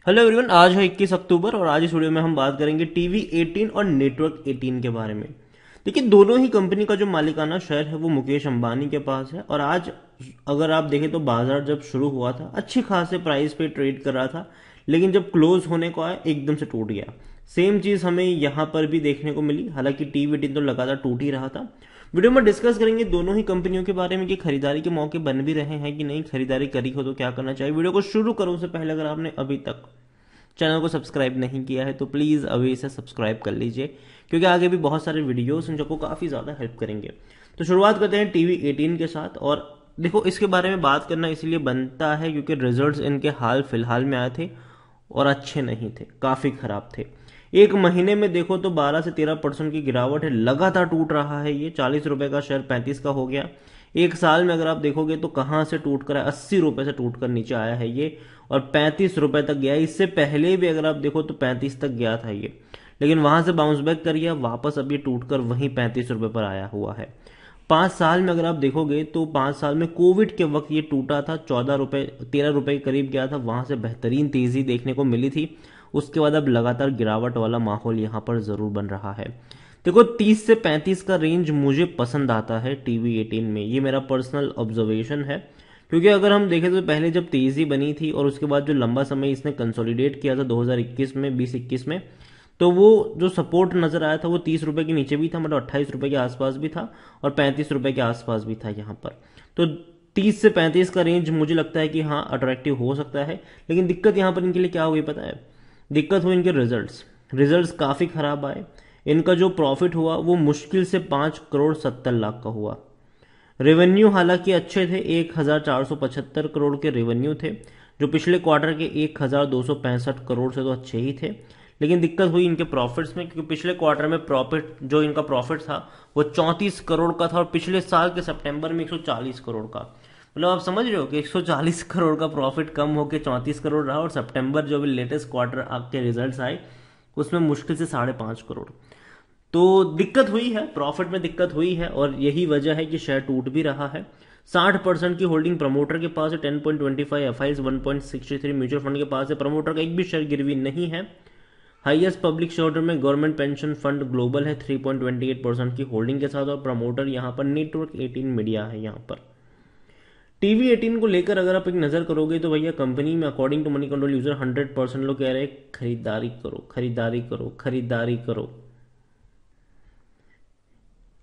Hello everyone, आज है 21 अक्टूबर और आज इस वीडियो में हम बात करेंगे टीवी 18 और नेटवर्क 18 के बारे में। देखिए, दोनों ही कंपनी का जो मालिकाना शेयर है वो मुकेश अंबानी के पास है और आज अगर आप देखें तो बाजार जब शुरू हुआ था अच्छी खासे प्राइस पे ट्रेड कर रहा था, लेकिन जब क्लोज होने को आया एकदम से टूट गया। सेम चीज हमें यहां पर भी देखने को मिली, हालांकि टीवी 18 तो लगातार टूट ही रहा था। वीडियो में डिस्कस करेंगे दोनों ही कंपनियों के बारे में कि खरीदारी के मौके बन भी रहे हैं कि नहीं, खरीदारी करी हो तो क्या करना चाहिए। वीडियो को शुरू करो उससे पहले अगर आपने अभी तक चैनल को सब्सक्राइब नहीं किया है तो प्लीज़ अभी इसे सब्सक्राइब कर लीजिए, क्योंकि आगे भी बहुत सारे वीडियोस हैं जो आपको काफ़ी ज़्यादा हेल्प करेंगे। तो शुरुआत करते हैं टीवी 18 के साथ। और देखो, इसके बारे में बात करना इसलिए बनता है क्योंकि रिजल्ट्स इनके हाल फिलहाल में आए थे और अच्छे नहीं थे, काफ़ी ख़राब थे। एक महीने में देखो तो 12 से 13% की गिरावट है, लगातार टूट रहा है। ये 40 रुपए का शेयर 35 का हो गया। एक साल में अगर आप देखोगे तो कहां से टूट कर 80 रुपए से टूट कर नीचे आया है ये, और 35 रुपए तक गया। इससे पहले भी अगर आप देखो तो 35 तक गया था ये, लेकिन वहां से बाउंस बैक कर गया वापस, अब ये टूटकर वहीं 35 रुपए पर आया हुआ है। 5 साल में अगर आप देखोगे तो 5 साल में कोविड के वक्त ये टूटा था, 14 रुपए 13 रुपए के करीब गया था, वहां से बेहतरीन तेजी देखने को मिली थी। उसके बाद अब लगातार गिरावट वाला माहौल यहां पर जरूर बन रहा है। देखो, 30 से 35 का रेंज मुझे पसंद आता है टीवी 18 में, ये मेरा पर्सनल ऑब्जर्वेशन है। क्योंकि अगर हम देखें तो पहले जब तेजी बनी थी और उसके बाद जो लंबा समय इसने कंसोलिडेट किया था 2021 में 2021 में, तो वो जो सपोर्ट नजर आया था वो 30 रुपए के नीचे भी था, मतलब 28 रुपए के आसपास भी था और 35 रुपए के आसपास भी था यहाँ पर। तो 30 से 35 का रेंज मुझे लगता है कि हाँ अट्रैक्टिव हो सकता है। लेकिन दिक्कत यहाँ पर इनके लिए क्या हो गई पता है? दिक्कत हुई इनके रिजल्ट्स काफी खराब आए। इनका जो प्रॉफिट हुआ वो मुश्किल से 5 करोड़ 70 लाख का हुआ। रेवेन्यू हालांकि अच्छे थे, 1475 करोड़ के रेवेन्यू थे, जो पिछले क्वार्टर के 1265 करोड़ से तो अच्छे ही थे। लेकिन दिक्कत हुई इनके प्रॉफिट्स में, क्योंकि पिछले क्वार्टर में प्रॉफिट जो इनका प्रॉफिट था वो 34 करोड़ का था और पिछले साल के सितंबर में 140 करोड़ का। मतलब आप समझ रहे हो कि 140 करोड़ का प्रॉफिट कम होकर 34 करोड़ रहा, और सितंबर जो भी लेटेस्ट क्वार्टर आपके रिजल्ट्स आए उसमें मुश्किल से 5.5 करोड़। तो दिक्कत हुई है, प्रॉफिट में दिक्कत हुई है और यही वजह है कि शेयर टूट भी रहा है। 60% की होल्डिंग प्रमोटर के पास है, 10.25 एफआईज 1.63 म्यूचुअल फंड के पास है। प्रमोटर का एक भी शेयर गिरवी नहीं है। हाईएस्ट पब्लिक शेयर होल्डर में गवर्नमेंट पेंशन फंड ग्लोबल है 3.28% की होल्डिंग के साथ, और प्रमोटर यहाँ पर नेटवर्क 18 मीडिया है। यहाँ पर टीवी 18 को लेकर अगर आप एक नजर करोगे तो भैया कंपनी में according to money control user 100% लोग कह रहे हैं खरीदारी करो खरीदारी करो खरीदारी करो।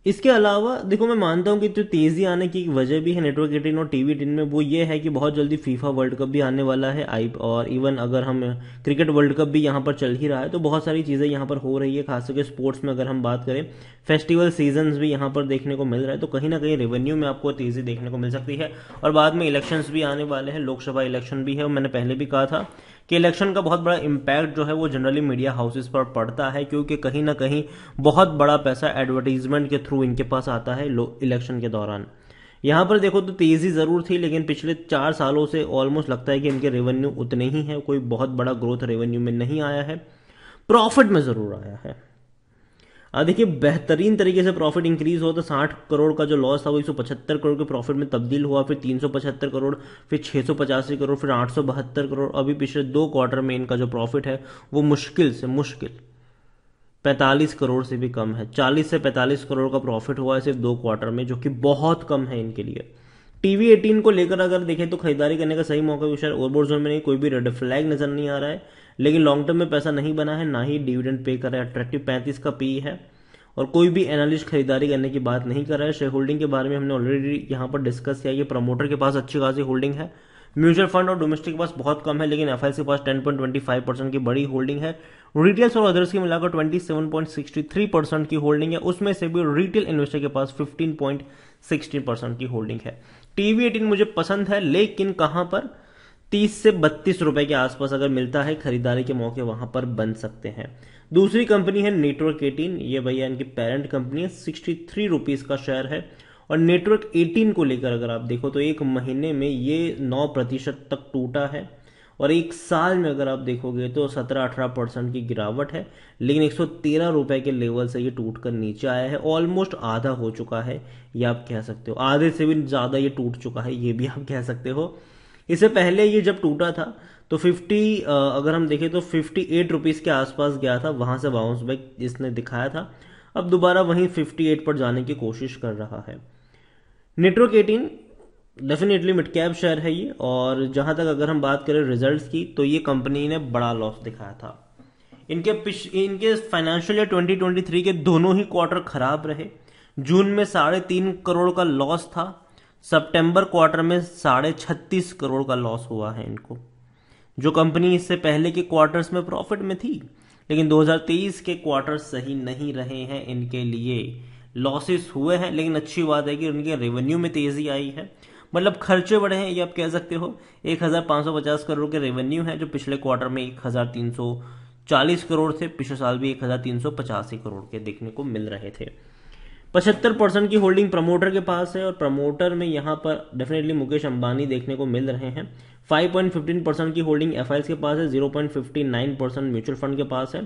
इसके अलावा देखो, मैं मानता हूं कि जो तेजी आने की वजह भी है नेटवर्क 18 और टीवी 18 में, वो ये है कि बहुत जल्दी फीफा वर्ल्ड कप भी आने वाला है। और इवन अगर हम क्रिकेट वर्ल्ड कप भी यहाँ पर चल ही रहा है, तो बहुत सारी चीजें यहाँ पर हो रही है। खास करके स्पोर्ट्स में अगर हम बात करें, फेस्टिवल सीजन भी यहाँ पर देखने को मिल रहा है, तो कहीं ना कहीं रेवेन्यू में आपको तेजी देखने को मिल सकती है। और बाद में इलेक्शंस भी आने वाले हैं, लोकसभा इलेक्शन भी है, और मैंने पहले भी कहा था कि इलेक्शन का बहुत बड़ा इम्पैक्ट जो है वो जनरली मीडिया हाउसेस पर पड़ता है, क्योंकि कहीं ना कहीं बहुत बड़ा पैसा एडवर्टीजमेंट के थ्रू इनके पास आता है इलेक्शन के दौरान। यहां पर देखो तो तेजी जरूर थी, लेकिन पिछले 4 सालों से ऑलमोस्ट लगता है कि इनके रेवेन्यू उतने ही है, कोई बहुत बड़ा ग्रोथ रेवेन्यू में नहीं आया है, प्रॉफिट में जरूर आया है। देखिए, बेहतरीन तरीके से प्रॉफिट इंक्रीज हुआ तो 60 करोड़ का जो लॉस था वो 175 करोड़ के प्रॉफिट में तब्दील हुआ, फिर 375 करोड़, फिर 685 करोड़, फिर 872 करोड़। अभी पिछले 2 क्वार्टर में इनका जो प्रॉफिट है वो मुश्किल 45 करोड़ से भी कम है। 40 से 45 करोड़ का प्रॉफिट हुआ है सिर्फ 2 क्वार्टर में, जो कि बहुत कम है इनके लिए। टीवी 18 को लेकर अगर देखें तो खरीदारी करने का सही मौका शायद ओवरबोर्ड जोन में नहीं, कोई भी रेड फ्लैग नजर नहीं आ रहा है, लेकिन लॉन्ग टर्म में पैसा नहीं बना है, ना ही डिविडेंड पे कर रहा है। अट्रैक्टिव 35 का पी है और कोई भी एनालिस्ट खरीदारी करने की बात नहीं कर रहा है। शेयर होल्डिंग के बारे में हमने ऑलरेडी यहाँ पर डिस्कस किया, ये प्रमोटर के पास अच्छी खासी होल्डिंग है, म्यूचुअल फंड और डोमेस्टिक के पास बहुत कम है, लेकिन एफआईएस के पास 10.25% की बड़ी होल्डिंग है। रिटेल्स और अदर्स की मिलाकर 27.63% की होल्डिंग है, उसमें से भी रिटेल इन्वेस्टर के पास 15.16% की होल्डिंग है। टीवी 18 मुझे पसंद है, लेकिन कहां पर 30 से 32 रुपए के आसपास अगर मिलता है खरीदारी के मौके वहां पर बन सकते हैं। दूसरी कंपनी है नेटवर्क 18, ये भैया इनकी पेरेंट कंपनी है, 63 रुपीज का शेयर है। और नेटवर्क 18 को लेकर अगर आप देखो तो एक महीने में ये 9% तक टूटा है, और एक साल में अगर आप देखोगे तो 17-18% की गिरावट है, लेकिन 113 रुपए के लेवल से ये टूट कर नीचे आया है, ऑलमोस्ट आधा हो चुका है, ये आप कह सकते हो, आधे से भी ज्यादा ये टूट चुका है, ये भी आप कह सकते हो। इससे पहले ये जब टूटा था तो 50 अगर हम देखें तो 58 रुपीज़ के आसपास गया था, वहां से बाउंस बैक इसने दिखाया था। अब दोबारा वहीं 58 पर जाने की कोशिश कर रहा है। Network 18 definitely mid cap share है ये, और जहां तक अगर हम बात करें रिजल्ट्स की, तो ये कंपनी ने बड़ा लॉस दिखाया था। इनके फाइनेंशियल ईयर 2023 के दोनों ही क्वार्टर खराब रहे। जून में 3.5 करोड़ का लॉस था, सितंबर क्वार्टर में 36.5 करोड़ का लॉस हुआ है इनको। जो कंपनी इससे पहले के क्वार्टर्स में प्रॉफिट में थी, लेकिन 2023 के क्वार्टर सही नहीं रहे हैं इनके लिए, लॉसेस हुए हैं। लेकिन अच्छी बात है कि उनके रेवेन्यू में तेजी आई है, मतलब खर्चे बढ़े हैं, ये आप कह सकते हो। 1550 करोड़ के रेवेन्यू है, जो पिछले क्वार्टर में 1340 करोड़ थे, पिछले साल भी 1385 करोड़ के देखने को मिल रहे थे। 75% की होल्डिंग प्रमोटर के पास है, और प्रमोटर में यहां पर डेफिनेटली मुकेश अंबानी देखने को मिल रहे हैं। 5.15% की होल्डिंग एफआईएस के पास है, 0.59% म्यूचुअल फंड के पास है।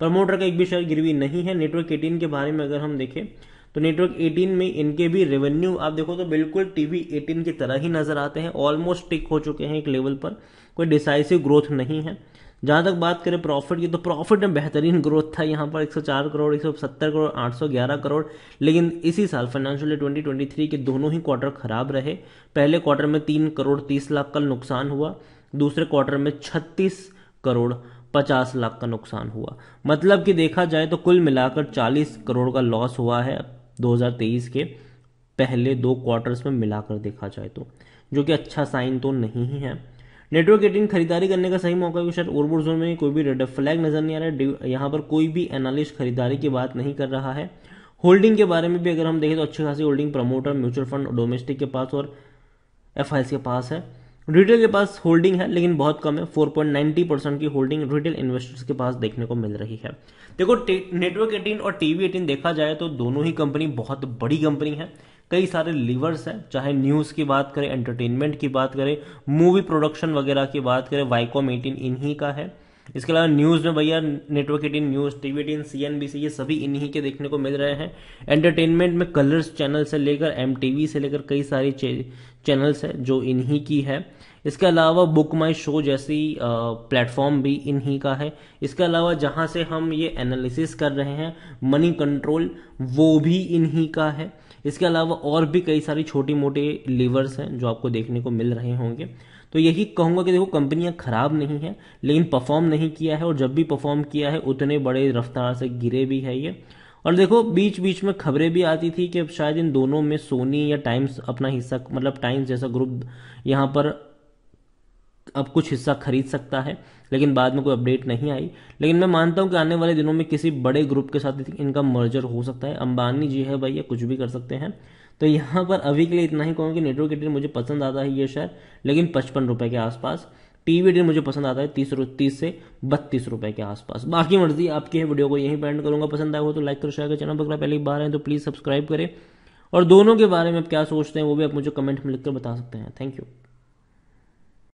प्रमोटर का एक भी शेयर गिरवी नहीं है। नेटवर्क 18 के बारे में अगर हम देखें, तो नेटवर्क 18 में इनके भी रेवेन्यू आप देखो तो बिल्कुल टीवी 18 की तरह ही नजर आते हैं, ऑलमोस्ट टिक हो चुके हैं एक लेवल पर, कोई डिसाइसिव ग्रोथ नहीं है। जहां तक बात करें प्रॉफिट की, तो प्रॉफिट में बेहतरीन ग्रोथ था, यहां पर 104 करोड़, 170 करोड़, 811 करोड़। लेकिन इसी साल फाइनेंशियल ईयर 2023 के दोनों ही क्वार्टर खराब रहे। पहले क्वार्टर में 3 करोड़ 30 लाख का नुकसान हुआ, दूसरे क्वार्टर में 36 करोड़ 50 लाख का नुकसान हुआ। मतलब कि देखा जाए तो कुल मिलाकर 40 करोड़ का लॉस हुआ है 2023 के पहले 2 क्वार्टर्स में मिलाकर देखा जाए तो, जो कि अच्छा साइन तो नहीं ही है। नेटवर्क 18 खरीदारी करने का सही मौका है, शायद ओवरबॉट जोन में कोई भी रेड फ्लैग नजर नहीं आ रहा है। यहाँ पर कोई भी एनालिस्ट खरीदारी की बात नहीं कर रहा है। होल्डिंग के बारे में भी अगर हम देखें तो अच्छी खासी holding promoter, mutual fund, domestic के पास और एफआईएस के पास है। रिटेल के पास होल्डिंग है लेकिन बहुत कम है, 4.90% की होल्डिंग रिटेल इन्वेस्टर्स के पास देखने को मिल रही है। देखो नेटवर्क 18 और टीवी 18 देखा जाए तो दोनों ही कंपनी बहुत बड़ी कंपनी है, कई सारे लीवर्स हैं, चाहे न्यूज़ की बात करें, एंटरटेनमेंट की बात करें, मूवी प्रोडक्शन वगैरह की बात करें, वाईकॉम 18 इन्हीं का है। इसके अलावा न्यूज़ में भैया नेटवर्क 18 न्यूज़, टीवी 18, सीएनबीसी, ये सभी इन्हीं के देखने को मिल रहे हैं। एंटरटेनमेंट में कलर्स चैनल से लेकर एमटीवी से लेकर कई सारी चैनल्स है जो इन्हीं की है। इसके अलावा बुक माई शो जैसी प्लेटफॉर्म भी इन्हीं का है। इसके अलावा जहां से हम ये एनालिसिस कर रहे हैं मनी कंट्रोल, वो भी इन्हीं का है। इसके अलावा और भी कई सारी छोटी मोटे लीवर्स हैं जो आपको देखने को मिल रहे होंगे। तो यही कहूंगा कि देखो कंपनियां खराब नहीं है, लेकिन परफॉर्म नहीं किया है, और जब भी परफॉर्म किया है उतने बड़े रफ्तार से गिरे भी है ये। और देखो बीच बीच में खबरें भी आती थी कि शायद इन दोनों में सोनी या टाइम्स अपना हिस्सा, मतलब टाइम्स जैसा ग्रुप यहाँ पर अब कुछ हिस्सा खरीद सकता है, लेकिन बाद में कोई अपडेट नहीं आई। लेकिन मैं मानता हूं कि आने वाले दिनों में किसी बड़े ग्रुप के साथ इनका मर्जर हो सकता है। अंबानी जी है भैया, कुछ भी कर सकते हैं। तो यहाँ पर अभी के लिए इतना ही कहूँगा कि नेटवर्क 18 मुझे पसंद आता है ये शेयर, लेकिन 55 रुपए के आसपास। टीवी 18 मुझे पसंद आता है 30 से 32 रुपए के आसपास। बाकी मर्जी आपकी है। वीडियो को यहीं पे एंड करूंगा। पसंद आया हो तो लाइक करो, शेयर करो, चैनल पर पहली बार है तो प्लीज सब्सक्राइब करें। और दोनों के बारे में आप क्या सोचते हैं वो भी आप मुझे कमेंट में लिखकर बता सकते हैं। Thank you.